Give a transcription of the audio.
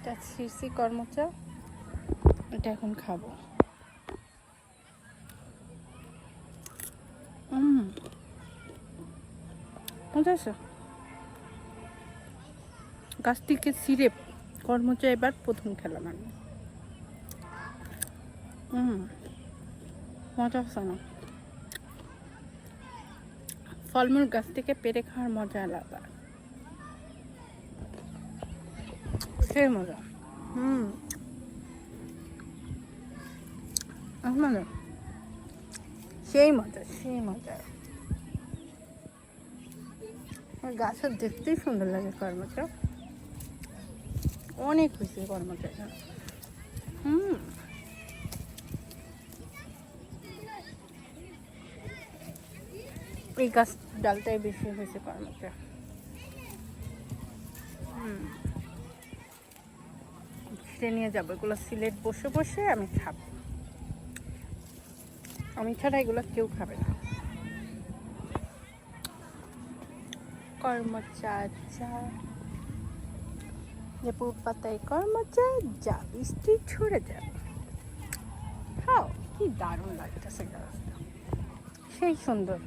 এটা ছিঁড়ছি কর্মচা, এটা এখন খাবো। মজা আছে। গাছ থেকে ছিঁড়ে কর্মচা এবার প্রথম খেলাম আমি। মজা আছে না? ফলমূল গাছ থেকে পেরে খাওয়ার মজা আলাদা, সেই মজা। মজা, সেই মজা, সেই মজা। গাছের দেখতেই সুন্দর লাগে কর্মচা, অনেক খুশি কর্মচা। এই গাছ ডালটাই বেশি হয়েছে কর্মচা। ছিঁড়ে নিয়ে যাবো এগুলো, সিলেট বসে বসে আমি খাবো। আমি ছাড়া এগুলো কেউ খাবে না। কর্মচা চা, লেবুর পাতায় কর্মচা, যা বৃষ্টি ছড়ে যায়। খাও, কি দারুণ লাগতেছে গাছটা, সেই সুন্দর।